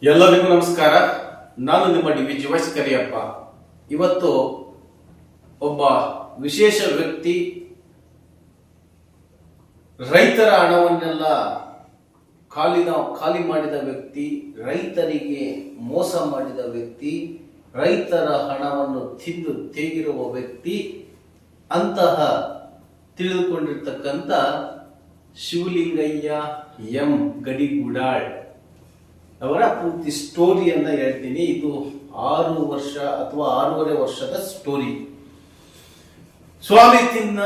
ಎಲ್ಲರಿಗೂ ನಮಸ್ಕಾರ. ನಾನು ನಿಮ್ಮ ಡಿ.ವಿ.ಜಿ. ವೈಸ್ ಕರಿಯಪ್ಪ. ಇವತ್ತು ಒಬ್ಬ ವಿಶೇಷ ವ್ಯಕ್ತಿ, ರೈತರ ಹಣವನ್ನೆಲ್ಲ ಖಾಲಿ ಮಾಡಿದ ವ್ಯಕ್ತಿ, ರೈತರಿಗೆ ಮೋಸ ಮಾಡಿದ ವ್ಯಕ್ತಿ, ರೈತರ ಹಣವನ್ನು ತಿಂದು ತೇಗಿರುವ ವ್ಯಕ್ತಿ ಅಂತಹ ತಿಳಿದುಕೊಂಡಿರ್ತಕ್ಕಂಥ ಶಿವಲಿಂಗಯ್ಯ ಎಂ ಗಡಿಗುಡಾಳ್ ಅವರ ಪೂರ್ತಿ ಸ್ಟೋರಿಯನ್ನ ಹೇಳ್ತೀನಿ. ಇದು 6 ವರ್ಷ ಅಥವಾ 6.5 ವರ್ಷದ ಸ್ಟೋರಿ. ಸ್ವಾಮಿ ತಿನ್ನ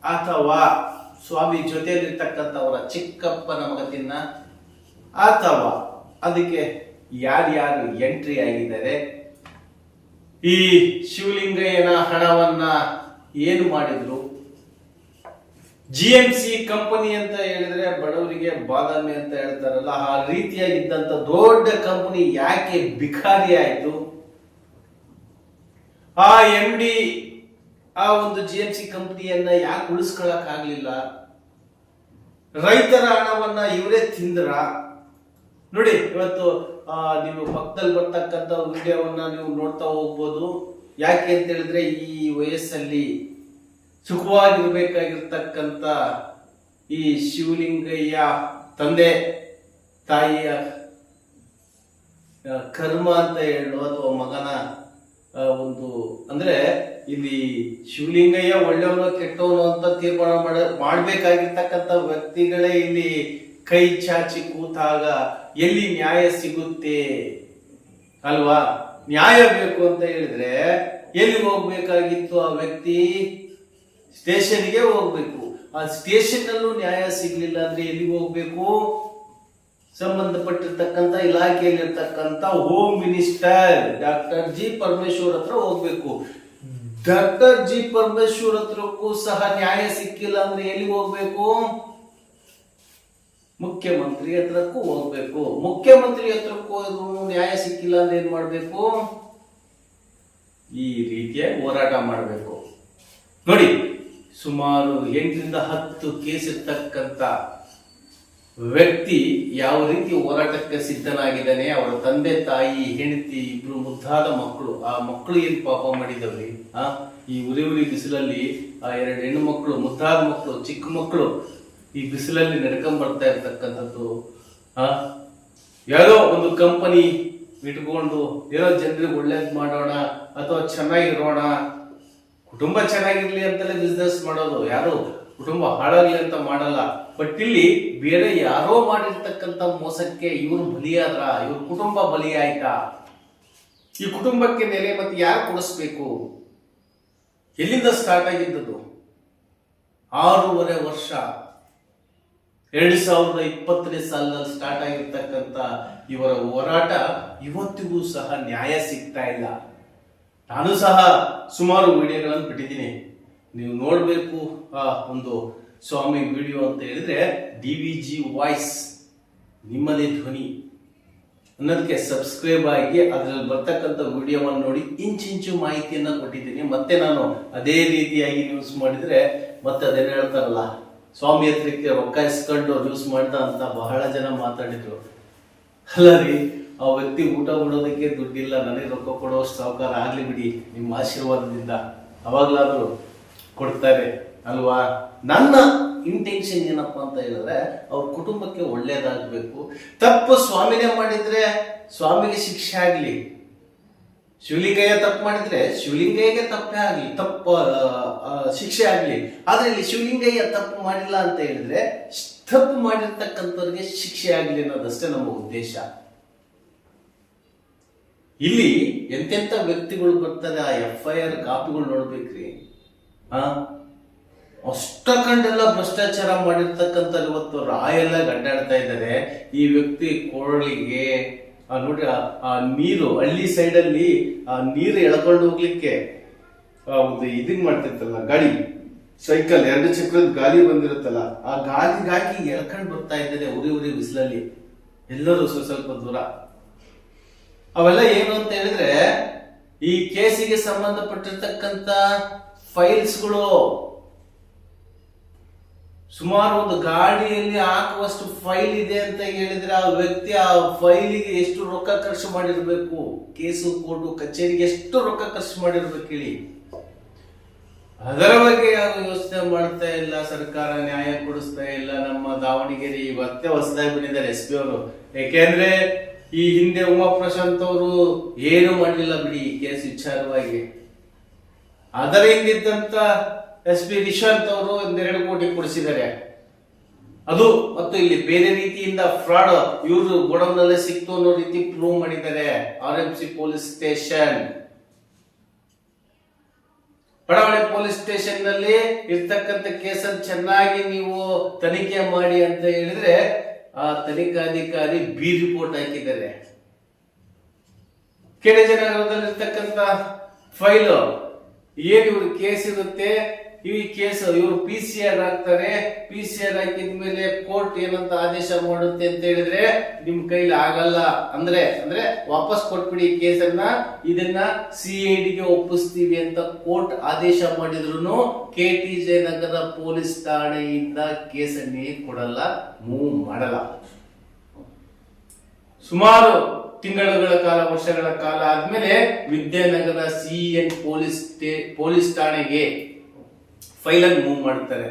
ಅಥವಾ ಸ್ವಾಮಿ ಜೊತೆಯಲ್ಲಿರ್ತಕ್ಕಂಥವರ ಚಿಕ್ಕಪ್ಪನ ಮಗ ತಿನ್ನ ಅಥವಾ ಅದಕ್ಕೆ ಯಾರ್ಯಾರು ಎಂಟ್ರಿ ಆಗಿದ್ದಾರೆ, ಈ ಶಿವಲಿಂಗಯ್ಯನ ಹಣವನ್ನ ಏನು ಮಾಡಿದ್ರು, GMC ಕಂಪನಿ ಅಂತ ಹೇಳಿದ್ರೆ ಬಡವರಿಗೆ ಬಾದಾಮಿ ಅಂತ ಹೇಳ್ತಾರಲ್ಲ, ಆ ರೀತಿಯಾಗಿದ್ದಂತ ದೊಡ್ಡ ಕಂಪನಿ ಯಾಕೆ ಬಿಕಾರಿ ಆಯ್ತು, ಆ MD ಆ ಒಂದು GMC ಕಂಪನಿಯನ್ನ ಯಾಕೆ ಉಳಿಸ್ಕೊಳಕ್ ಆಗ್ಲಿಲ್ಲ, ರೈತರ ಹಣವನ್ನ ಇವರೇ ತಿಂದ್ರ ನೋಡಿ. ಇವತ್ತು ನೀವು ಪಕ್ಕದಲ್ಲಿ ಬರ್ತಕ್ಕಂಥ ವಿಡಿಯೋವನ್ನ ನೀವು ನೋಡ್ತಾ ಹೋಗ್ಬೋದು. ಯಾಕೆ ಅಂತ ಹೇಳಿದ್ರೆ ಈ ವಯಸ್ಸಲ್ಲಿ ಸುಖವಾಗಿರ್ಬೇಕಾಗಿರ್ತಕ್ಕಂಥ ಈ ಶಿವಲಿಂಗಯ್ಯ ತಂದೆ ತಾಯಿಯ ಕರ್ಮ ಅಂತ ಹೇಳು ಅಥವಾ ಮಗನ ಒಂದು ಅಂದ್ರೆ ಇಲ್ಲಿ ಶಿವಲಿಂಗಯ್ಯ ಒಳ್ಳೆಯವನು ಕೆಟ್ಟವನು ಅಂತ ತೀರ್ಮಾನ ಮಾಡ್ಬೇಕಾಗಿರ್ತಕ್ಕಂಥ ವ್ಯಕ್ತಿಗಳೇ ಇಲ್ಲಿ ಕೈ ಚಾಚಿ ಕೂತಾಗ ಎಲ್ಲಿ ನ್ಯಾಯ ಸಿಗುತ್ತೆ ಅಲ್ವಾ? ನ್ಯಾಯ ಬೇಕು ಅಂತ ಹೇಳಿದ್ರೆ ಎಲ್ಲಿ ಹೋಗ್ಬೇಕಾಗಿತ್ತು ಆ ವ್ಯಕ್ತಿ? ಸ್ಟೇಷನ್ಗೆ ಹೋಗ್ಬೇಕು. ಆ ಸ್ಟೇಷನ್ ಅಲ್ಲೂ ನ್ಯಾಯ ಸಿಗ್ಲಿಲ್ಲ ಅಂದ್ರೆ ಎಲ್ಲಿಗೆ ಹೋಗ್ಬೇಕು? ಸಂಬಂಧಪಟ್ಟಿರ್ತಕ್ಕಂಥ ಇಲಾಖೆಯಲ್ಲಿರ್ತಕ್ಕಂಥ home minister doctor G Parameshwar ಹತ್ರ ಹೋಗ್ಬೇಕು. ಡಾಕ್ಟರ್ ಜಿ ಪರಮೇಶ್ವರ್ ಹತ್ರಕ್ಕೂ ಸಹ ನ್ಯಾಯ ಸಿಕ್ಕಿಲ್ಲ ಅಂದ್ರೆ ಎಲ್ಲಿಗೆ ಹೋಗ್ಬೇಕು? ಮುಖ್ಯಮಂತ್ರಿ ಹತ್ರಕ್ಕೂ ಹೋಗ್ಬೇಕು. ಮುಖ್ಯಮಂತ್ರಿ ಹತ್ರಕ್ಕೂ ಹೋದ್ರು ನ್ಯಾಯ ಸಿಕ್ಕಿಲ್ಲ ಅಂದ್ರೆ ಏನ್ ಮಾಡ್ಬೇಕು? ಈ ರೀತಿಯ ಹೋರಾಟ ಮಾಡಬೇಕು. ನೋಡಿ, ಸುಮಾರು 8ರಿಂದ 10 ಕೇಸ್ ಇರ್ತಕ್ಕಂಥ ವ್ಯಕ್ತಿ ಯಾವ ರೀತಿ ಹೋರಾಟಕ್ಕೆ ಸಿದ್ಧನಾಗಿದ್ದಾನೆ. ಅವರ ತಂದೆ ತಾಯಿ ಹೆಂಡತಿ ಇಬ್ರು ಮುದ್ದಾದ ಮಕ್ಕಳು, ಆ ಮಕ್ಕಳು ಏನ್ ಪಾಪ ಮಾಡಿದವ್ರಿ? ಈ ಉರಿ ಬಿಸಿಲಲ್ಲಿ ಆ 2 ಹೆಣ್ಣು ಮಕ್ಕಳು, ಮುದ್ದಾದ ಮಕ್ಕಳು, ಚಿಕ್ಕ ಮಕ್ಕಳು ಈ ಬಿಸಿಲಲ್ಲಿ ನಡ್ಕೊಂಡ್ ಬರ್ತಾ ಇರ್ತಕ್ಕಂಥದ್ದು. ಯಾವುದೋ ಒಂದು ಕಂಪನಿ ಇಟ್ಕೊಂಡು ಏನೋ ಜನರಿಗೆ ಒಳ್ಳೇದ್ ಮಾಡೋಣ ಅಥವಾ ಚೆನ್ನಾಗಿರೋಣ, ಕುಟುಂಬ ಚೆನ್ನಾಗಿರ್ಲಿ ಅಂತಲೇ ಬಿಸ್ನೆಸ್ ಮಾಡೋದು. ಯಾರು ಕುಟುಂಬ ಹಾಳಾಗ್ಲಿ ಅಂತ ಮಾಡಲ್ಲ. ಬಟ್ ಇಲ್ಲಿ ಬೇರೆ ಯಾರೋ ಮಾಡಿರ್ತಕ್ಕಂಥ ಮೋಸಕ್ಕೆ ಇವರು ಬಲಿಯಾದ್ರ, ಇವ್ರ ಕುಟುಂಬ ಬಲಿ ಆಯ್ತಾ? ಈ ಕುಟುಂಬಕ್ಕೆ ನೆಲೆ ಮತ್ತೆ ಯಾರು ಕೊಡಿಸ್ಬೇಕು? ಎಲ್ಲಿಂದ ಸ್ಟಾರ್ಟ್ ಆಗಿದ್ದದು? 6.5 ವರ್ಷ 2020ನೇ ಸಾಲಿನಲ್ಲಿ ಸ್ಟಾರ್ಟ್ ಆಗಿರ್ತಕ್ಕಂಥ ಇವರ ಹೋರಾಟ ಇವತ್ತಿಗೂ ಸಹ ನ್ಯಾಯ ಸಿಗ್ತಾ ಇಲ್ಲ. ನಾನು ಸಹ ಸುಮಾರು ವಿಡಿಯೋಗಳನ್ನು ಬಿಟ್ಟಿದ್ದೀನಿ, ನೀವು ನೋಡ್ಬೇಕು. ಒಂದು ಸ್ವಾಮಿ ವಿಡಿಯೋ ಅಂತ ಹೇಳಿದ್ರೆ ಡಿ.ವಿ.ಜಿ. ವಾಯ್ಸ್, ನಿಮ್ಮದೇ ಧ್ವನಿ ಅನ್ನೋದಕ್ಕೆ ಸಬ್ಸ್ಕ್ರೈಬ್ ಆಗಿ ಅದರಲ್ಲಿ ಬರ್ತಕ್ಕಂಥ ವಿಡಿಯೋವನ್ನು ನೋಡಿ ಇಂಚಿಂಚು ಮಾಹಿತಿಯನ್ನ ಕೊಟ್ಟಿದ್ದೀನಿ. ಮತ್ತೆ ನಾನು ಅದೇ ರೀತಿಯಾಗಿ ನ್ಯೂಸ್ ಮಾಡಿದ್ರೆ ಮತ್ತೆ ಅದೇನು ಹೇಳ್ತಾರಲ್ಲ, ಸ್ವಾಮಿ ಹತ್ರಕ್ಕೆ ರೊಕ್ಕ ಇಸ್ಕೊಂಡು ನ್ಯೂಸ್ ಮಾಡ್ದ ಅಂತ ಬಹಳ ಜನ ಮಾತಾಡಿದ್ರು. ಅಲ್ಲ ರೀ, ಆ ವ್ಯಕ್ತಿ ಊಟ ಬಿಡೋದಕ್ಕೆ ದುಡ್ಡಿಲ್ಲ, ನನಗೆ ರೊಕ್ಕ ಕೊಡೋಷ್ಟು ಸಾವುಕಾರ ಆಗ್ಲಿ ಬಿಡಿ, ನಿಮ್ಮ ಆಶೀರ್ವಾದದಿಂದ ಅವಾಗ್ಲಾದ್ರು ಕೊಡ್ತಾರೆ ಅಲ್ವಾ? ನನ್ನ ಇಂಟೆನ್ಷನ್ ಏನಪ್ಪಾ ಅಂತ ಹೇಳಿದ್ರೆ ಅವ್ರ ಕುಟುಂಬಕ್ಕೆ ಒಳ್ಳೇದಾಗಬೇಕು. ತಪ್ಪು ಸ್ವಾಮಿನೇ ಮಾಡಿದ್ರೆ ಸ್ವಾಮಿಗೆ ಶಿಕ್ಷೆ ಆಗ್ಲಿ, ಶಿವಲಿಂಗಯ್ಯ ತಪ್ಪು ಮಾಡಿದ್ರೆ ಶಿವಲಿಂಗಯ್ಯಗೆ ತಪ್ಪೇ ಆಗ್ಲಿ, ಶಿಕ್ಷೆ ಆಗ್ಲಿ. ಆದ್ರೆ ಇಲ್ಲಿ ಶಿವಲಿಂಗಯ್ಯ ತಪ್ಪು ಮಾಡಿಲ್ಲ ಅಂತ ಹೇಳಿದ್ರೆ ತಪ್ಪು ಮಾಡಿರ್ತಕ್ಕಂಥವ್ರಿಗೆ ಶಿಕ್ಷೆ ಆಗ್ಲಿ ಅನ್ನೋದಷ್ಟೇ ನಮ್ಮ ಉದ್ದೇಶ. ಇಲ್ಲಿ ಎಂತೆಂತ ವ್ಯಕ್ತಿಗಳು ಬರ್ತಾರೆ, ಆ FIR ಕಾಪಿಗಳು ನೋಡ್ಬೇಕ್ರಿ. ಅಷ್ಟಕಂಡೆಲ್ಲ ಭ್ರಷ್ಟಾಚಾರ ಮಾಡಿರ್ತಕ್ಕಂಥ ಇವತ್ತು ರಾಯೆಲ್ಲ ಗಡ್ಡಾಡ್ತಾ ಇದ್ದಾರೆ. ಈ ವ್ಯಕ್ತಿ ಕೋಳಿಗೆ ನೋಡಿ ಆ ನೀರು ಹಳ್ಳಿ ಸೈಡ್ ಅಲ್ಲಿ ಆ ನೀರು ಎಳ್ಕೊಂಡು ಹೋಗ್ಲಿಕ್ಕೆ ಒಂದು ಇದನ್ ಮಾಡ್ತಿರ್ತಲ್ಲ, ಗಾಡಿ ಸೈಕಲ್ 2 ಚಕ್ರದ ಗಾಲಿ ಬಂದಿರುತ್ತಲ್ಲ, ಆ ಗಾಲಿಗಾಗಿ ಎಳ್ಕೊಂಡು ಬರ್ತಾ ಇದ್ದಾರೆ ಉರಿ ಬಿಸಿಲಲ್ಲಿ ಎಲ್ಲರೂ ಸ್ವಲ್ಪ ದೂರ. ಅವೆಲ್ಲ ಏನು ಅಂತ ಹೇಳಿದ್ರೆ ಈ ಕೇಸಿಗೆ ಸಂಬಂಧಪಟ್ಟಿರ್ತಕ್ಕಂಥ ಫೈಲ್ಸ್ಗಳು ಸುಮಾರು ಒಂದು ಗಾಡಿಯಲ್ಲಿ ಹಾಕುವಷ್ಟು ಫೈಲ್ ಇದೆ ಅಂತ ಹೇಳಿದ್ರೆ ಆ ವ್ಯಕ್ತಿ ಆ ಫೈಲಿಗೆ ಎಷ್ಟು ರೊಕ್ಕ ಖರ್ಚು ಮಾಡಿರ್ಬೇಕು, ಕೇಸು ಕೋರ್ಟು ಕಚೇರಿಗೆ ಎಷ್ಟು ರೊಕ್ಕ ಖರ್ಚು ಮಾಡಿರ್ಬೇಕು ಹೇಳಿ. ಅದರ ಬಗ್ಗೆ ಯಾರು ಯೋಚನೆ ಮಾಡ್ತಾ ಇಲ್ಲ. ಸರ್ಕಾರ ನ್ಯಾಯ ಕೊಡಿಸ್ತಾ ಇಲ್ಲ. ನಮ್ಮ ದಾವಣಗೆರೆ ಇವತ್ತೇ ಹೊಸದಾಗಿ ಬಂದಿದ್ದಾರೆ SP ಅವರು. ಯಾಕೆಂದ್ರೆ ಈ ಹಿಂದೆ ಉಮಾ ಪ್ರಶಾಂತ್ ಅವರು ಏನು ಮಾಡಲಿಲ್ಲ ಬಿಡಿ ಈ ಕೇಸ್ ವಿಚಾರವಾಗಿ. ಅದರ ಹಿಂದಿದ್ದಂತ SP ನಿಶಾಂತ್ ಅವರು 2 ಕೋಟಿ ಕೊಡಿಸಿದ್ದಾರೆ. ಅದು ಮತ್ತು ಇಲ್ಲಿ ಬೇರೆ ರೀತಿಯಿಂದ ಫ್ರಾಡ್ ಇವರು ಗೋಡೌನ್ನಲ್ಲೇ ಸಿಕ್ತು ಅನ್ನೋ ರೀತಿ ಪ್ರೂವ್ ಮಾಡಿದ್ದಾರೆ. RMC ಪೊಲೀಸ್ ಸ್ಟೇಷನ್, ಬಡಾವಣೆ ಪೊಲೀಸ್ ಸ್ಟೇಷನ್ ನಲ್ಲಿ ಇರ್ತಕ್ಕಂಥ ಕೇಸನ್ನು ಚೆನ್ನಾಗಿ ನೀವು ತನಿಖೆ ಮಾಡಿ ಅಂತ ಹೇಳಿದ್ರೆ ಆ ತನಿಖಾಧಿಕಾರಿ ಬಿ ರಿಪೋರ್ಟ್ ಹಾಕಿದ್ದಾರೆ. ಕೆಳಜನಗರದಲ್ಲಿರ್ತಕ್ಕಂಥ ಫೈಲ್ ಏನ್ ಇವ್ರ ಕೇಸ್ ಇರುತ್ತೆ, ಈ ಕೇಸ್ ಇವರು PCR ಹಾಕ್ತಾರೆ. PCR ಹಾಕಿದ್ಮೇಲೆ ಕೋರ್ಟ್ ಏನಂತ ಆದೇಶ ಮಾಡುತ್ತೆ ಅಂತ ಹೇಳಿದ್ರೆ ನಿಮ್ ಕೈಲಿ ಆಗಲ್ಲ ಅಂದ್ರೆ ವಾಪಸ್ ಕೊಟ್ಬಿಡಿ ಕೇಸನ್ನ, ಇದನ್ನ CID ಗೆ ಒಪ್ಪಿಸ್ತೀವಿ ಅಂತ ಕೋರ್ಟ್ ಆದೇಶ ಮಾಡಿದ್ರು KTJ ನಗರ ಪೊಲೀಸ್ ಠಾಣೆಯಿಂದ ಕೇಸನ್ನೇ ಕೊಡಲ್ಲ, ಮೂವ್ ಮಾಡಲ್ಲ. ಸುಮಾರು ತಿಂಗಳುಗಳ ಕಾಲ, ವರ್ಷಗಳ ಕಾಲ ಆದ್ಮೇಲೆ ವಿದ್ಯಾನಗರ CN ಪೊಲೀಸ್ ಠಾಣೆಗೆ ಫೈಲ್ ಅನ್ನು ಮೂವ್ ಮಾಡ್ತಾರೆ.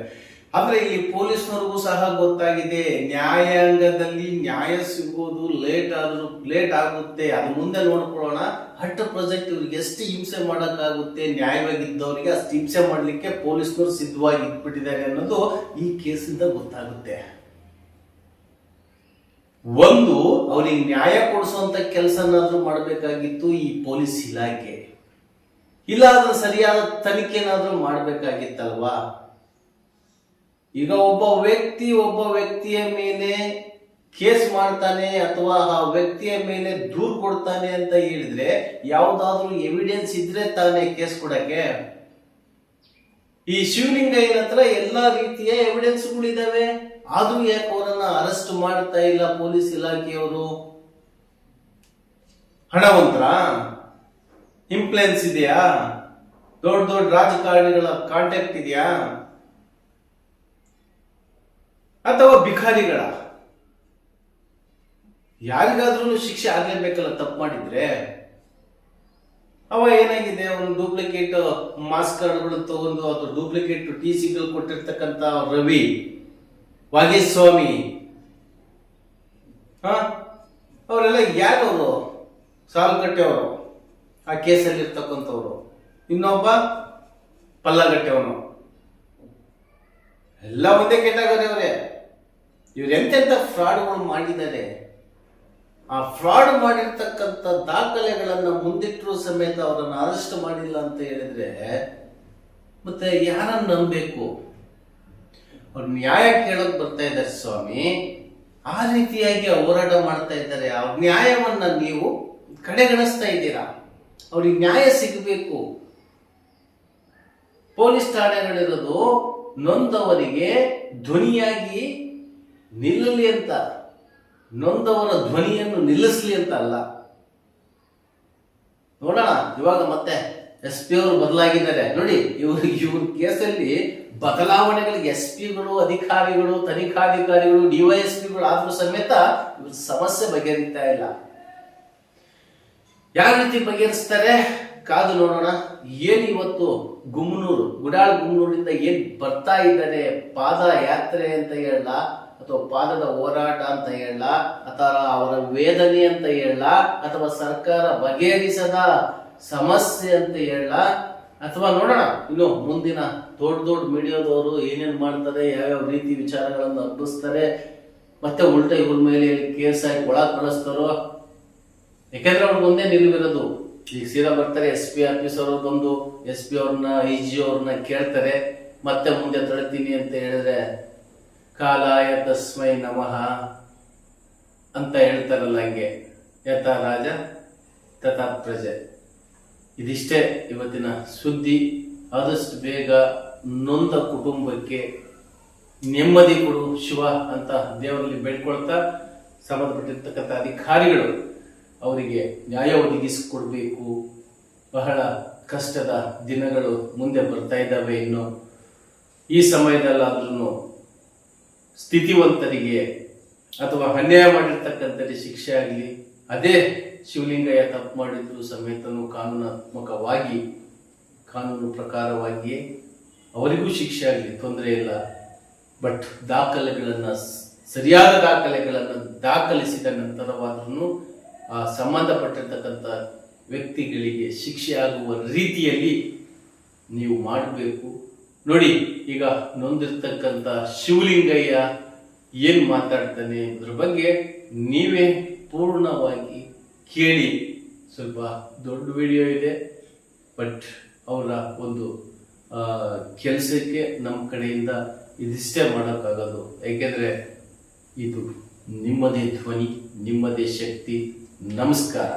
ಆದ್ರೆ ಇಲ್ಲಿ ಪೊಲೀಸ್ನವ್ರಿಗೂ ಸಹ ಗೊತ್ತಾಗಿದೆ ನ್ಯಾಯಾಂಗದಲ್ಲಿ ನ್ಯಾಯ ಸಿಗೋದು ಲೇಟ್ ಆಗುತ್ತೆ, ಅದು ಮುಂದೆ ನೋಡ್ಕೊಳ್ಳೋಣ. ಅಟ್ ಪ್ರಾಜೆಕ್ಟ್ ಇವ್ರಿಗೆ ಎಷ್ಟು ಹಿಂಸೆ ಮಾಡಕ್ಕಾಗುತ್ತೆ, ನ್ಯಾಯವಾಗಿದ್ದವರಿಗೆ ಅಷ್ಟು ಹಿಂಸೆ ಮಾಡ್ಲಿಕ್ಕೆ ಪೊಲೀಸ್ನವ್ರು ಸಿದ್ಧವಾಗಿ ಇಟ್ಬಿಟ್ಟಿದ್ದಾರೆ ಅನ್ನೋದು ಈ ಕೇಸಿಂದ ಗೊತ್ತಾಗುತ್ತೆ. ಒಂದು ಅವ್ರಿಗೆ ನ್ಯಾಯ ಕೊಡಿಸುವಂತ ಕೆಲಸನಾದ್ರೂ ಮಾಡಬೇಕಾಗಿತ್ತು ಈ ಪೊಲೀಸ್ ಇಲಾಖೆ, ಇಲ್ಲ ಅದ್ರ ಸರಿಯಾದ ತನಿಖೆನಾದ್ರೂ ಮಾಡ್ಬೇಕಾಗಿತ್ತಲ್ವಾ. ಈಗ ಒಬ್ಬ ವ್ಯಕ್ತಿಯ ಮೇಲೆ ಕೇಸ್ ಮಾಡ್ತಾನೆ ಅಥವಾ ಆ ವ್ಯಕ್ತಿಯ ಮೇಲೆ ದೂರು ಕೊಡ್ತಾನೆ ಅಂತ ಹೇಳಿದ್ರೆ ಯಾವ್ದಾದ್ರು ಎವಿಡೆನ್ಸ್ ಇದ್ರೆ ತಾನೇ ಕೇಸ್ ಕೊಡಕ್ಕೆ. ಈ ಶಿವಲಿಂಗಯ್ಯನ ಹತ್ರ ಎಲ್ಲಾ ರೀತಿಯ ಎವಿಡೆನ್ಸ್ಗಳಿದಾವೆ, ಆದ್ರೂ ಯಾಕೆ ಅವರನ್ನ ಅರೆಸ್ಟ್ ಮಾಡ್ತಾ ಇಲ್ಲ ಪೊಲೀಸ್ ಇಲಾಖೆಯವರು? ಹಣವಂತರ ಇನ್ಫ್ಲುಯೆನ್ಸ್ ಇದೆಯಾ? ದೊಡ್ಡ ರಾಜಕಾರಣಿಗಳ ಕಾಂಟ್ಯಾಕ್ಟ್ ಇದೆಯಾ? ಅಥವಾ ಭಿಕಾರಿಗಳ? ಯಾರಿಗಾದ್ರೂ ಶಿಕ್ಷೆ ಆಗ್ಲೇಬೇಕಲ್ಲ ತಪ್ಪು ಮಾಡಿದ್ರೆ. ಅವ ಏನಾಗಿದೆ, ಒಂದು ಡೂಪ್ಲಿಕೇಟ್ ಮಾಸ್ ಕಾರ್ಡ್ಗಳು ತಗೊಂಡು ಅದು ಡೂಪ್ಲಿಕೇಟ್ TCಗಳು ಕೊಟ್ಟಿರ್ತಕ್ಕಂತ ರವಿ ವಾಗೇಸ್ವಾಮಿ, ಅವರೆಲ್ಲ ಯಾರವರು? ಸಾಲುಗಟ್ಟೆ ಅವರು, ಆ ಕೇಸಲ್ಲಿ ಇರ್ತಕ್ಕಂಥವ್ರು. ಇನ್ನೊಬ್ಬ ಪಲ್ಲಗಟ್ಟೆ ಅವನು. ಎಲ್ಲ ಒಂದೇ ಕೆಟಗರಿ ಅವರೇ. ಇವ್ರು ಎಂತೆಂತ ಫ್ರಾಡ್ಗಳು ಮಾಡಿದ್ದಾರೆ. ಆ ಫ್ರಾಡ್ ಮಾಡಿರ್ತಕ್ಕಂಥ ದಾಖಲೆಗಳನ್ನ ಮುಂದಿಟ್ಟರು ಸಮೇತ ಅವರನ್ನು ಅರೆಸ್ಟ್ ಮಾಡಿಲ್ಲ ಅಂತ ಹೇಳಿದ್ರೆ ಮತ್ತೆ ಯಾರನ್ನ ನಂಬಬೇಕು? ಅವ್ರು ನ್ಯಾಯ ಕೇಳಕ್ ಬರ್ತಾ ಇದ್ದಾರೆ ಸ್ವಾಮಿ, ಆ ರೀತಿಯಾಗಿ ಹೋರಾಟ ಮಾಡ್ತಾ ಇದ್ದಾರೆ. ಅವ್ರ ನ್ಯಾಯವನ್ನ ನೀವು ಕಡೆಗಣಿಸ್ತಾ ಇದ್ದೀರಾ. ಅವ್ರಿಗೆ ನ್ಯಾಯ ಸಿಗಬೇಕು. ಪೊಲೀಸ್ ಠಾಣೆಗಳಿರೋದು ನೊಂದವರಿಗೆ ಧ್ವನಿಯಾಗಿ ನಿಲ್ಲಲಿ ಅಂತ, ನೊಂದವರ ಧ್ವನಿಯನ್ನು ನಿಲ್ಲಿಸಲಿ ಅಂತ ಅಲ್ಲ. ನೋಡೋಣ, ಇವಾಗ ಮತ್ತೆ SP ಅವರು ಬದಲಾಗಿದ್ದಾರೆ ನೋಡಿ. ಇವ್ರ ಕೇಸಲ್ಲಿ ಬದಲಾವಣೆಗಳಿಗೆ SP ಗಳು, ಅಧಿಕಾರಿಗಳು, ತನಿಖಾಧಿಕಾರಿಗಳು, DYSPಗಳು ಆದ್ರೂ ಸಮೇತ ಇವ್ರ ಸಮಸ್ಯೆ ಬಗೆಹರಿತಾ ಇಲ್ಲ. ಯಾವ ರೀತಿ ಬಗೆಹರಿಸ್ತಾರೆ ಕಾದು ನೋಡೋಣ. ಏನ್ ಇವತ್ತು ಗುಡಾಳ್ ಗುಮ್ಮನೂರಿಂದ ಏನ್ ಬರ್ತಾ ಇದ್ದಾರೆ, ಪಾದಯಾತ್ರೆ ಅಂತ ಹೇಳ ಅಥವಾ ಪಾದದ ಹೋರಾಟ ಅಂತ ಹೇಳ ಅಥವಾ ಅವರ ವೇದನೆ ಅಂತ ಹೇಳ ಅಥವಾ ಸರ್ಕಾರ ಬಗೆಹರಿಸದ ಸಮಸ್ಯೆ ಅಂತ ಹೇಳ ಅಥವಾ ನೋಡೋಣ ಇನ್ನು ಮುಂದಿನ ದೊಡ್ಡ ಮೀಡಿಯಾದವರು ಏನೇನ್ ಮಾಡ್ತಾರೆ, ಯಾವ್ಯಾವ ರೀತಿ ವಿಚಾರಗಳನ್ನು ಹಬ್ಬಿಸ್ತಾರೆ, ಮತ್ತೆ ಉಲ್ಟಾ ಇವ್ರ ಮೇಲೆ ಕೇಸ್ ಆಗಿ ಒಳ ಕಳಿಸ್ತಾರೋ. ಯಾಕೆಂದ್ರೆ ಅವ್ರಿಗೆ ಒಂದೇ ನಿಲುವಿರೋದು. ಈಗ ಸೀದಾ ಬರ್ತಾರೆ SP ಆಫೀಸ್ ಅವರು ಬಂದು SP ಅವ್ರನ್ನ IG ಅವ್ರನ್ನ ಕೇಳ್ತಾರೆ, ಮತ್ತೆ ಮುಂದೆ ತಳ್ತೀನಿ ಅಂತ ಹೇಳಿದ್ರೆ ಕಾಲಾಯ ತಸ್ಮೈ ನಮಃ ಅಂತ ಹೇಳ್ತಾರಲ್ಲ, ಹಂಗೆ ಯಥಾ ರಾಜ ತಥಾ ಪ್ರಜೆ. ಇದಿಷ್ಟೇ ಇವತ್ತಿನ ಸುದ್ದಿ. ಆದಷ್ಟು ಬೇಗ ನೊಂದ ಕುಟುಂಬಕ್ಕೆ ನೆಮ್ಮದಿ ಕೊಡು ಶಿವ ಅಂತ ದೇವರಲ್ಲಿ ಬೇಡ್ಕೊಳ್ತಾ, ಸಂಬಂಧಪಟ್ಟಿರ್ತಕ್ಕಂಥ ಅಧಿಕಾರಿಗಳು ಅವರಿಗೆ ನ್ಯಾಯ ಒದಗಿಸಿಕೊಡ್ಬೇಕು. ಬಹಳ ಕಷ್ಟದ ದಿನಗಳು ಮುಂದೆ ಬರ್ತಾ ಇದ್ದಾವೆ. ಇನ್ನು ಈ ಸಮಯದಲ್ಲಾದ್ರೂ ಸ್ಥಿತಿವಂತರಿಗೆ ಅಥವಾ ಅನ್ಯಾಯ ಮಾಡಿರ್ತಕ್ಕಂಥವ್ರಿಗೆ ಶಿಕ್ಷೆ ಆಗಲಿ, ಅದೇ ಶಿವಲಿಂಗಯ್ಯ ತಪ್ಪು ಮಾಡಿದ್ರು ಸಮೇತನು ಕಾನೂನಾತ್ಮಕವಾಗಿ ಕಾನೂನು ಪ್ರಕಾರವಾಗಿಯೇ ಅವರಿಗೂ ಶಿಕ್ಷೆ ಆಗಲಿ, ತೊಂದರೆ ಇಲ್ಲ. ಬಟ್ ದಾಖಲೆಗಳನ್ನು ಸರಿಯಾದ ದಾಖಲೆಗಳನ್ನು ದಾಖಲಿಸಿದ ನಂತರವಾದ್ರೂ ಆ ಸಂಬಂಧಪಟ್ಟಿರ್ತಕ್ಕಂಥ ವ್ಯಕ್ತಿಗಳಿಗೆ ಶಿಕ್ಷೆ ಆಗುವ ರೀತಿಯಲ್ಲಿ ನೀವು ಮಾಡಬೇಕು. ನೋಡಿ, ಈಗ ನೊಂದಿರ್ತಕ್ಕಂಥ ಶಿವಲಿಂಗಯ್ಯ ಏನು ಮಾತಾಡ್ತಾನೆ ಅದ್ರ ಬಗ್ಗೆ ನೀವೇ ಪೂರ್ಣವಾಗಿ ಕೇಳಿ. ಸ್ವಲ್ಪ ದೊಡ್ಡ ವಿಡಿಯೋ ಇದೆ, ಬಟ್ ಅವರ ಒಂದು ಕೆಲಸಕ್ಕೆ ನಮ್ಮ ಕಡೆಯಿಂದ ಇದಿಷ್ಟೇ ಮಾಡೋಕ್ಕಾಗೋದು. ಏಕೆಂದರೆ ಇದು ನಿಮ್ಮದೇ ಧ್ವನಿ, ನಿಮ್ಮದೇ ಶಕ್ತಿ. ನಮಸ್ಕಾರ.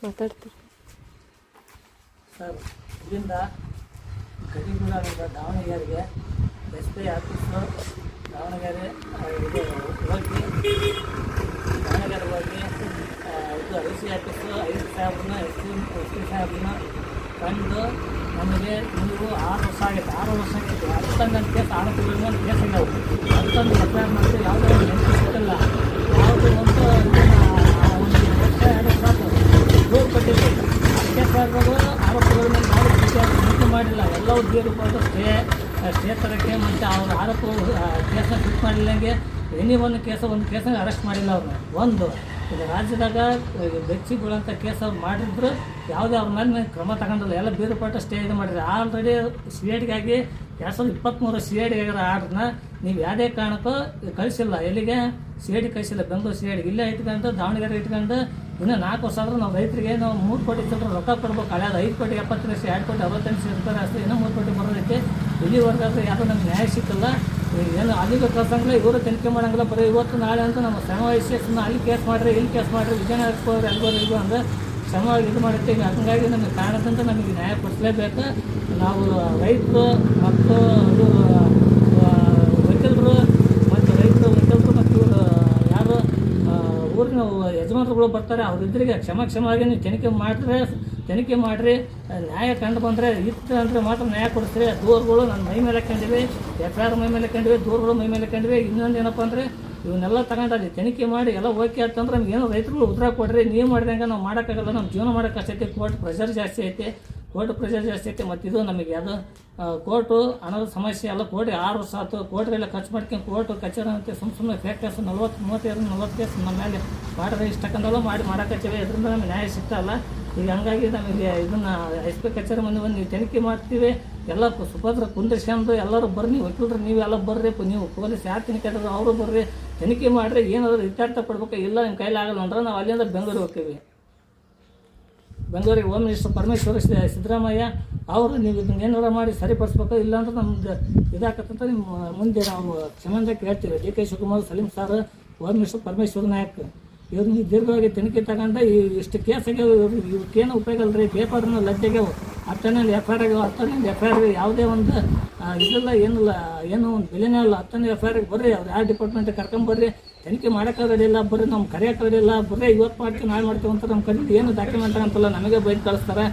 ಮಾತಾಡ್ತೀರಿ ಸರ್, ಇಲ್ಲಿಂದ ಗಡಿಗುಡದಿಂದ ದಾವಣಗೆರೆಗೆ ಎಸ್ ಪಿ ಆಫೀಸು ದಾವಣಗೆರೆ ಇದು ಹೋಗಿ ದಾವಣಗೆರೆ ಹೋಗಿ ಇದು ಐ ಸಿ ಆಫೀಸು ಸಾಹೇಬ್ರನ್ನ ಎಸ್ ಪಿ ಸಾಹೇಬ್ರನ್ನ ಕಂಡು ನಮಗೆ ನೀವು 6 ವರ್ಷ ಆಗೈತೆ, 6 ವರ್ಷ ಆಗೈತೆ, ಅದಕ್ಕೊಂದು ಕೇಸ್ 6 ತಿಂಗಳ ಕೇಸ್ ಆಗ್ಯಾವು. ಅದಕ್ಕೊಂದು ಎಫ್.ಐ.ಆರ್ ಮಾಡಿದ್ರೆ ಯಾವುದೇ ಒಂದು ನೆನಪು ಸಿಕ್ಕಿಲ್ಲ. ಯಾವುದೋ ಒಂದು ವರ್ಷ 2 ವರ್ಷ ದೂರು ಕೊಟ್ಟಿದ್ವಿ. ಕೇಸ್ ಆಗಿರೋದು ಆರೋಪಗಳ ಮೇಲೆ ಮಾಡಿ ಮಾಡಿಲ್ಲ. ಎಲ್ಲವೂ ರೂಪಾಯಿ ಸ್ಟೇ ತರಕ್ಕೆ ಮತ್ತು ಅವ್ರ ಆರೋಪಗಳು ಕೇಸನ್ನ ಫಿಟ್ ಮಾಡಿಲ್ಲಂಗೆ ಎನಿ ಒಂದು ಕೇಸನ್ನ ಅರೆಸ್ಟ್ ಮಾಡಿಲ್ಲ ಅವ್ರನ್ನ. ಒಂದು ಈಗ ರಾಜ್ಯದಾಗ ಬೆಚ್ಚಿಗಳಂಥ ಕೇಸ್ ಅವ್ರು ಮಾಡಿದ್ರು ಯಾವುದೇ ಅವ್ರ ಮೇಲೆ ಕ್ರಮ ತಗೊಂಡಿಲ್ಲ. ಎಲ್ಲ ಬೇರುಪಾಟ ಸ್ಟೇ ಇದು ಮಾಡಿದ್ರೆ ಆಲ್ರೆಡಿ ಸಿ ಐ ಡಿಗಾಗಿ 2023 ಸಿ ಐ ಡಿ ಆಗಿರೋ ಆರ್ಡ್ರನ್ನ ನೀವು ಯಾವುದೇ ಕಾರಣಕ್ಕೂ ಕಳಿಸಿಲ್ಲ. ಎಲ್ಲಿಗೆ ಸಿ ಐ ಡಿ ಕಳಿಸಿಲ್ಲ, ಬೆಂಗಳೂರು ಸಿ ಐ ಡಿ ಇಲ್ಲೇ ಇಟ್ಕೊಂಡು ದಾವಣಗೆರೆ ಇಟ್ಕೊಂಡು ಇನ್ನೂ 4 ವರ್ಷ ಆದರೂ ನಾವು ರೈತರಿಗೆ ನಾವು 3 ಕೋಟಿ ಚಿಲ್ಲರೆ ರೊಕ್ಕ ಕೊಡ್ಬೇಕು. ಹಳೆಯದು 5 ಕೋಟಿ 70 ಲಕ್ಷ, 2 ಕೋಟಿ 65 ಲಕ್ಷ ರೂಪಾಯಿ ಅಷ್ಟೇ, ಇನ್ನೂ 3 ಕೋಟಿ ಬರೋದೈತೆ. ಇಲ್ಲಿವರೆಗಾದ್ರೆ ಯಾವುದೂ ನಮ್ಗೆ ನ್ಯಾಯ ಸಿಕ್ಕಿಲ್ಲ. ಏನು ಅಲ್ಲಿಗೂ ಕಳ್ಸಂಗಿಲ್ಲ, ಇವರು ತನಿಖೆ ಮಾಡೋಂಗಿಲ್ಲ. ಬರೀ ಇವತ್ತು ನಾಳೆ ಅಂತ ನಮ್ಮ ಶ್ರಮ ವಹಿಸಿ ಅಲ್ಲಿ ಕೇಸ್ ಮಾಡಿರಿ, ಇಲ್ಲಿ ಕೇಸ್ ಮಾಡಿರಿ, ವಿಜಯನಗರಕ್ಕೆ ಹೋಗ್ರಿ, ಅಲ್ಗೋರು ಅಂದ್ರೆ ಶ್ರಮವಾಗಿ ಇದು ಮಾಡಿರ್ತೀವಿ. ಹಾಗಾಗಿ ನಮಗೆ ಕಾರಣದಂತ ನಮಗೆ ನ್ಯಾಯ ಕೊಡಿಸಲೇಬೇಕು. ನಾವು ರೈತರು ಮತ್ತು ಇದು ವಕೀಲರು ಮತ್ತು ರೈತರು ವಕೀಲರು ಮತ್ತು ಇವರು ಯಾರು ಊರಿನ ಯಜಮಾನರುಗಳು ಬರ್ತಾರೆ, ಅವರಿದ್ದರಿಗೆ ಕ್ಷಮಾಗಿ ನೀವು ತನಿಖೆ ಮಾಡಿರಿ. ನ್ಯಾಯ ಕಂಡು ಬಂದರೆ ಇತ್ತು ಅಂದರೆ ಮಾತ್ರ ನ್ಯಾಯ ಕೊಡಿಸ್ರಿ. ದೂರುಗಳು ನನ್ನ ಮೈ ಮೇಲೆ ಕಂಡಿವೆ, ಎಫ್.ಐ.ಆರ್ ಮೈ ಮೇಲೆ ಕಂಡಿವೆ, ದೂರುಗಳು ಮೈ ಮೇಲೆ ಕಂಡಿವೆ. ಇನ್ನೊಂದು ಏನಪ್ಪ ಅಂದರೆ ಇವನ್ನೆಲ್ಲ ತಗೊಂಡು ಅಲ್ಲಿ ತನಿಖೆ ಮಾಡಿ ಎಲ್ಲ ಓಕೆ ಅಂತಂದ್ರೆ ನಮ್ಗೆ ಏನೋ ರೈತರುಗಳು ಉತ್ತರ ಕೊಡ್ರಿ. ನೀವು ಮಾಡಿದಂಗೆ ನಾವು ಮಾಡೋಕ್ಕಾಗಲ್ಲ, ನಮ್ಮ ಜೀವನ ಮಾಡೋಕ್ಕೆ ಅಷ್ಟೈತಿ. ಕೋರ್ಟ್ ಪ್ರೆಷರ್ ಜಾಸ್ತಿ ಐತೆ, ಮತ್ತು ಇದು ನಮಗೆ ಅದು ಕೋರ್ಟು ಹಣದ ಸಮಸ್ಯೆ ಎಲ್ಲ. ಕೋರ್ಟ್ 6 ವರ್ಷ ಆಯ್ತು, ಕೋರ್ಟ್ಗೆಲ್ಲ ಖರ್ಚು ಮಾಡ್ಕೊಂಡು ಕೋರ್ಟು ಕಚೇರಿ ಅಂತ ಸುಮ್ಮನೆ ಫೇಕ್ ಕೇಸ್ 40 ಕೇಸ್ ನಮ್ಮ ಮೇಲೆ ಮಾಡಿದ್ರೆ ಇಷ್ಟಕ್ಕಂದೆಲ್ಲ ಮಾಡೋಕತ್ತೀವಿ. ಇದರಿಂದ ನಮಗೆ ನ್ಯಾಯ ಸಿಗ್ತಾಯಿಲ್ಲ. ಈಗ ಹಂಗಾಗಿ ನಮಗೆ ಇದನ್ನು ಎಸ್ ಪಿ ಕಚೇರಿ ಮುಂದೆ ಬಂದು ನೀವು ತನಿಖೆ ಮಾಡ್ತೀವಿ, ಎಲ್ಲ ಸುಭದ್ರ ಕುಂದಿಸ್ಕೊಂಡು ಎಲ್ಲರೂ ಬರ್ರಿ, ವಕೀಲರು ನೀವೆಲ್ಲ ಬರ್ರಿ, ನೀವು ಪೊಲೀಸ್ ಯಾರು ತನಿಖೆ ಆದ್ರೆ ಅವರು ಬರ್ರಿ, ತನಿಖೆ ಮಾಡಿರಿ. ಏನಾದರೂ ಇತ್ಯರ್ಥ ಪಡ್ಬೇಕು, ಇಲ್ಲ ನಿಮ್ಮ ಕೈಲಿ ಆಗಲ್ಲ ಅಂದ್ರೆ ನಾವು ಅಲ್ಲಿಂದ ಬೆಂಗಳೂರಿಗೆ ಹೋಗ್ತೀವಿ. ಬೆಂಗಳೂರಿಗೆ ಹೋಮ್ ಮಿನಿಸ್ಟರ್ ಪರಮೇಶ್ವರ ಸಿದ್ದರಾಮಯ್ಯ ಅವರು ನೀವು ಇದನ್ನ ಏನಾರ ಮಾಡಿ ಸರಿಪಡಿಸ್ಬೇಕು, ಇಲ್ಲಾಂದ್ರೆ ನಮ್ದು ಇದಾಕತ್ತಂತ ನಿಮ್ಮ ಮುಂದೆ ನಾವು ಕ್ಷಮೆಯಿಂದ ಕೇಳ್ತೀವಿ. D K Shivakumar, Saleem sir, home minister Parameshwara Nayak ಇವ್ರು ನೀವು ದೀರ್ಘವಾಗಿ ತನಿಖೆ ತಗೊಂಡು ಇಷ್ಟು ಕೇಸಾಗೆ ಇವಕ್ಕೇನು ಉಪಯೋಗ ಅಲ್ರಿ. ಪೇಪರ್ನ ಲಜ್ಜೆಗೆವು 10ನೇ ಎಫ್.ಐ.ಆರ್ ಆಗ್ಯಾವ. 10ನೇ ಎಫ್.ಐ.ಆರ್ ಯಾವುದೇ ಒಂದು ಇದಿಲ್ಲ, ಏನಿಲ್ಲ, ಏನು ಒಂದು ಬೆಲೆನೇ ಅಲ್ಲ. 10ನೇ ಎಫ್.ಐ.ಆರ್ಗೆ ಬರ್ರಿ, ಅವ್ರು ಯಾವ ಡಿಪಾರ್ಟ್ಮೆಂಟಿಗೆ ಕರ್ಕೊಂಬರ್ರಿ, ತನಿಖೆ ಮಾಡೋಕ್ಕೆ ರೆಡಿಲ್ಲ, ಬರ್ರಿ ನಮ್ಮ ಕರೆಯೋಕೆ ರೆಡಿಲ್ಲ, ಬರ್ರಿ ಇವತ್ತು ಮಾಡ್ತೀವಿ ನಾಳೆ ಮಾಡ್ತೀವಿ ಅಂತ ನಮ್ಮ ಕಡೆ ಏನು ಡಾಕ್ಯುಮೆಂಟ್ ಅಂತಲ್ಲ, ನಮಗೆ ಬೈದು ಕಳಿಸ್ತಾರೆ.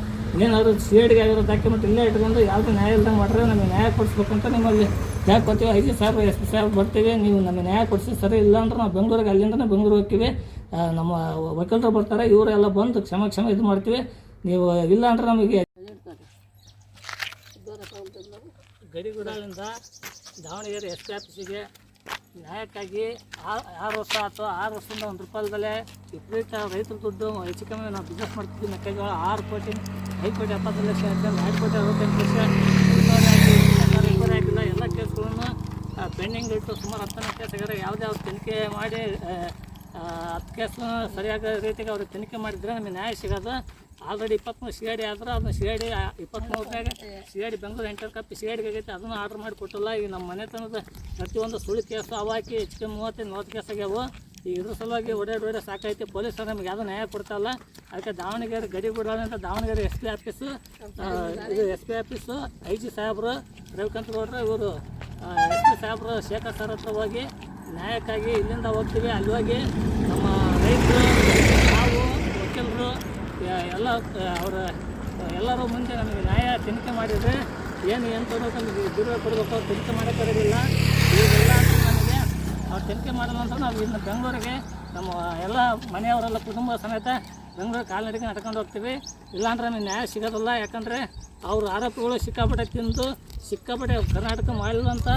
ಏನಾದರೂ ಸಿ ಐ ಡಿಗೆ ಆಗಿರೋ ಡಾಕ್ಯುಮೆಂಟ್ ಇಲ್ಲೇ ಇಟ್ಕೊಂಡು ಯಾವುದೇ ನ್ಯಾಯ ಇಲ್ದಂಗೆ ಮಾಡ್ರೆ ನಮಗೆ ನ್ಯಾಯ ಕೊಡಿಸ್ಬೇಕಂತ ನಿಮ್ಮಲ್ಲಿ ಯಾಕೆ ಕೊಡ್ತೀವಿ. 5 ಸಾವಿರ ಎಸ್ ಪಿ ಸಾಹೇಬ್ ಬರ್ತೀವಿ, ನೀವು ನಮಗೆ ನ್ಯಾಯ ಕೊಡಿಸಿ. ಸರಿ ಇಲ್ಲ ಅಂದ್ರೆ ನಾವು ಬೆಂಗಳೂರಿಗೆ ಅಲ್ಲಿಂದನೇ ಬೆಂಗಳೂರು ಹೋಗ್ತೀವಿ. ನಮ್ಮ ವಕೀಲರು ಬರ್ತಾರೆ, ಇವರೆಲ್ಲ ಬಂದು ಕ್ಷಮ ಇದು ಮಾಡ್ತೀವಿ. ನೀವು ಇಲ್ಲ ಅಂದ್ರೆ ನಮಗೆ ಗಡಿಗುಡದಿಂದ ದಾವಣಗೆರೆ ಎಸ್ ಪಿ ಆಫೀಸಿಗೆ ನ್ಯಾಯಕ್ಕಾಗಿ 6 ವರ್ಷ ಆಯ್ತು. 6 ವರ್ಷದಿಂದ 1 ರೂಪಾಯಿ ಬೆಲೆ ವಿಪರೀತ ರೈತರ ದುಡ್ಡು ಹೆಚ್ಚು ಕಮ್ಮಿ ನಾವು ಬಿಸ್ನೆಸ್ ಮಾಡ್ತಿದ್ವಿ. ಮೆಕ್ಕೆಜೋಳ 6 ಕೋಟಿ 5 ಕೋಟಿ 70 ಲಕ್ಷ ಆಯ್ತು, 2 ಕೋಟಿ 68 ಲಕ್ಷ ರಿಕವರಿ ಆಗಿಲ್ಲ. ಎಲ್ಲ ಕೇಸ್ಗಳನ್ನು ಪೆಂಡಿಂಗ್ ಇಟ್ಟು ಸುಮಾರು 10ನೇ ಕೇಸ್ ಆಗ್ಯಾರ. ಯಾವುದೇ ಅವ್ರು ತನಿಖೆ ಮಾಡಿ 10 ಕೇಸ್ನ ಸರಿಯಾದ ರೀತಿಗೆ ಅವ್ರಿಗೆ ತನಿಖೆ ಮಾಡಿದರೆ ನಮಗೆ ನ್ಯಾಯ ಸಿಗೋದು. ಆಲ್ರೆಡಿ 23 ಸಿ ಐ ಡಿ ಆದ್ರೆ ಅದನ್ನು ಸಿ ಐ ಡಿ 23ರಾಗ C I D Bengaluru enter copy C I ಡಿಗೆ ಆಗೈತೆ, ಅದನ್ನು ಆರ್ಡ್ರ್ ಮಾಡಿ ಕೊಟ್ಟಿಲ್ಲ. ಈಗ ನಮ್ಮ ಮನೆತನದ ಪ್ರತಿಯೊಂದು ಸುಳ್ಳು ಕೇಸು ಅವಾಕಿ ಹೆಚ್ಚು 30-40 ಕೇಸ್ ಆಗ್ಯಾವು. ಈಗ ಇದ್ರ ಸಲುವಾಗಿ ಓಡಾಡಿ ಸಾಕೈತಿ. ಪೊಲೀಸರು ನಮಗೆ ಯಾವುದೂ ನ್ಯಾಯ ಕೊಡ್ತಾಯಿಲ್ಲ. ಅದಕ್ಕೆ ದಾವಣಗೆರೆ ಗಡಿಗುಡಾಳೆ ಅಂತ ದಾವಣಗೆರೆ SP ಆಫೀಸು, ಇದು SP ಆಫೀಸು, IG ಸಾಹೇಬರು ರವಿಕಾಂತ್ ಗೌಡ್ರು, ಇವರು SP ಸಾಹೇಬರು ಶೇಖರ್ ಸರ್ ಹತ್ರ ಹೋಗಿ ನ್ಯಾಯಕ್ಕಾಗಿ ಇಲ್ಲಿಂದ ಹೋಗ್ತೀವಿ. ಅಲ್ಲಿ ಹೋಗಿ ನಮ್ಮ ರೈತರು, ನಾವು ವಕೀಲರು ಎಲ್ಲ ಅವರ ಎಲ್ಲರೂ ಮುಂದೆ ನಮಗೆ ನ್ಯಾಯ ತನಿಖೆ ಮಾಡಿದರೆ ಏನು ನಮಗೆ ಬಿಡುವೆ ಕೊಡಬೇಕು, ತನಿಖೆ ಮಾಡೋಕ್ಕಾಗೋದಿಲ್ಲ. ಈಗೆಲ್ಲ ನಮಗೆ ಅವ್ರು ತನಿಖೆ ಮಾಡಿದ ನಂತರ ನಾವು ಇನ್ನು ಬೆಂಗಳೂರಿಗೆ ನಮ್ಮ ಎಲ್ಲ ಮನೆಯವರೆಲ್ಲ ಕುಟುಂಬ ಸಮೇತ ಬೆಂಗಳೂರು ಕಾಲ್ನಡಿಗೆ ನಡ್ಕೊಂಡು ಹೋಗ್ತೀವಿ. ಇಲ್ಲಾಂದ್ರೆ ನಮಗೆ ನ್ಯಾಯ ಸಿಗೋದಿಲ್ಲ. ಯಾಕಂದರೆ ಅವ್ರ ಆರೋಪಿಗಳು ಸಿಕ್ಕಾಪಟ್ಟೆ ತಿಂದು ಸಿಕ್ಕಾಪಟ್ಟೆ ಕರ್ನಾಟಕ ಮಾಡಿಲ್ಲಂತ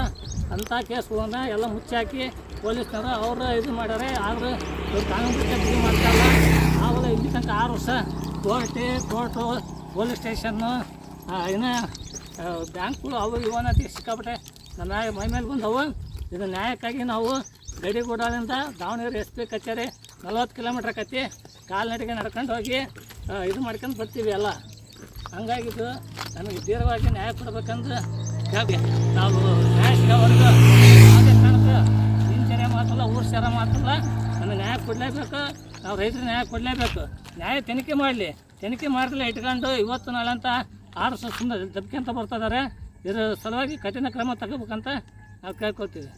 ಅಂಥ ಕೇಸ್ಗಳನ್ನ ಎಲ್ಲ ಮುಚ್ಚಾಕಿ ಪೊಲೀಸ್ನವರು ಅವರು ಇದು ಮಾಡ್ಯಾರೆ. ಆದರೆ ಇವ್ರು ಕಾನೂನು ಬಿಗಿ ಮಾಡ್ತಾರಲ್ಲ. ಆವಾಗ ಇಲ್ಲಿ ತನಕ 6 ವರ್ಷ ಕೋರ್ಟು ಪೊಲೀಸ್ ಸ್ಟೇಷನ್ನು ಇನ್ನು ಬ್ಯಾಂಕ್ಗಳು ಅವು ಇವನತಿ ಸಿಕ್ಕಾಪಟ್ಟೆ ನಮ್ಮ ಮೈ ಮೇಲೆ ಬಂದವು. ಇದು ನ್ಯಾಯಕ್ಕಾಗಿ ನಾವು ಗಡಿಗುಡಾಳಿಂದ ದಾವಣಗೆರೆ SP ಕಚೇರಿ 40 ಕಿಲೋಮೀಟ್ರ್ ಆಕತಿ. ಕಾಲ್ನಡಿಗೆ ನಡ್ಕೊಂಡು ಹೋಗಿ ಇದು ಮಾಡ್ಕೊಂಡು ಬರ್ತೀವಿ ಎಲ್ಲ. ಹಂಗಾಗಿದ್ದು ನಮಗೆ ಧೀರವಾಗಿ ನ್ಯಾಯ ಕೊಡ್ಬೇಕಂದ್ರೆ ನಾವು ನ್ಯಾಯ ಸಿಗೋವರೆಗೂ ಯಾವುದೇ ಕಾರಣಕ್ಕೆ ಜನ ಮಾತಲ್ಲ, ಊರು ಸೇರ ಮಾತಲ್ಲ, ನಮಗೆ ನ್ಯಾಯ ಕೊಡಲೇಬೇಕು. ನಾವು ರೈತರಿಗೆ ನ್ಯಾಯ ಕೊಡಲೇಬೇಕು. ನ್ಯಾಯ ತನಿಖೆ ಮಾಡಲಿ. ತನಿಖೆ ಮಾಡಿದ್ರೆ ಇಟ್ಕೊಂಡು ಇವತ್ತು ನಾಳೆ ಅಂತ 6 ವರ್ಷ ಸುಮ್ಮನೆ ದಬ್ಕೆ ಅಂತ ಬರ್ತಿದ್ದಾರೆ. ಇದರ ಸಲುವಾಗಿ ಕಠಿಣ ಕ್ರಮ ತಗೋಬೇಕಂತ ನಾವು ಕೇಳ್ಕೊತೀವಿ.